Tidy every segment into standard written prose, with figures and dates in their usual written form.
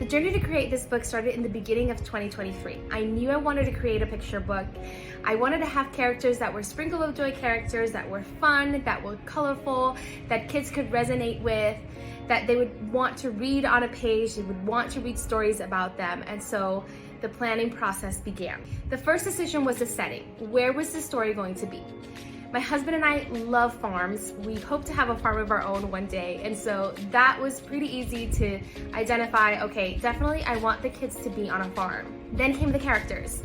The journey to create this book started in the beginning of 2023. I knew I wanted to create a picture book. I wanted to have characters that were sprinkle of joy characters, that were fun, that were colorful, that kids could resonate with, that they would want to read on a page, they would want to read stories about them. And so the planning process began. The first decision was the setting. Where was the story going to be? My husband and I love farms. We hope to have a farm of our own one day. And so that was pretty easy to identify, okay, definitely I want the kids to be on a farm. Then came the characters.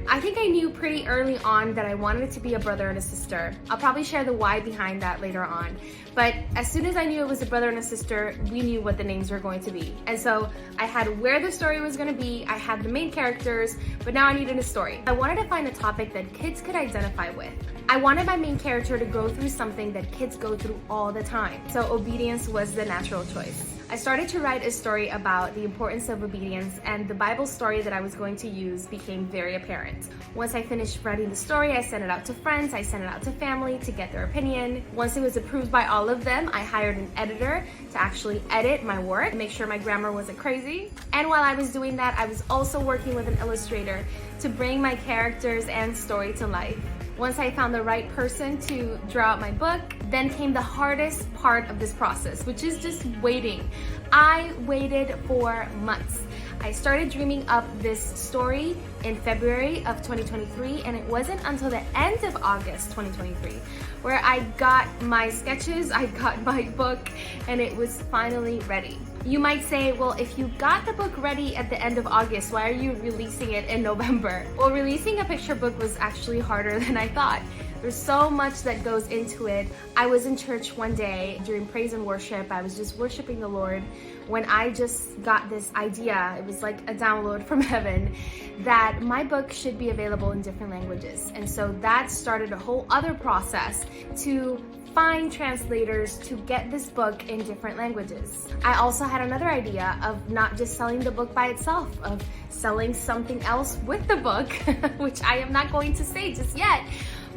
I think I knew pretty early on that I wanted it to be a brother and a sister. I'll probably share the why behind that later on. But as soon as I knew it was a brother and a sister, we knew what the names were going to be. And so I had where the story was going to be, I had the main characters, but now I needed a story. I wanted to find a topic that kids could identify with. I wanted my main character to go through something that kids go through all the time. So obedience was the natural choice. I started to write a story about the importance of obedience, and the Bible story that I was going to use became very apparent. Once I finished writing the story, I sent it out to friends, I sent it out to family to get their opinion. Once it was approved by all of them, I hired an editor to actually edit my work, make sure my grammar wasn't crazy. And while I was doing that, I was also working with an illustrator to bring my characters and story to life. Once I found the right person to draw out my book, then came the hardest part of this process, which is just waiting. I waited for months. I started dreaming up this story in February of 2023, and it wasn't until the end of August 2023 where I got my sketches, I got my book, and it was finally ready. You might say, well, if you got the book ready at the end of August, why are you releasing it in November? Well, releasing a picture book was actually harder than I thought. There's so much that goes into it. I was in church one day during praise and worship. I was just worshiping the Lord when I just got this idea. It was like a download from heaven that my book should be available in different languages. And so that started a whole other process to find translators to get this book in different languages. I also had another idea of not just selling the book by itself, of selling something else with the book, which I am not going to say just yet.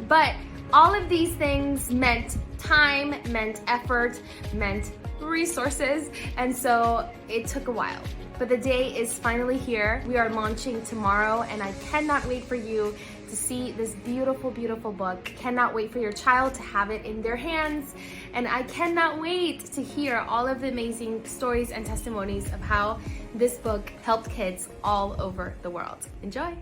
But all of these things meant time, meant effort, meant resources, and so it took a while. But the day is finally here. We are launching tomorrow, and I cannot wait for you to see this beautiful, beautiful book. Cannot wait for your child to have it in their hands, and I cannot wait to hear all of the amazing stories and testimonies of how this book helped kids all over the world. Enjoy!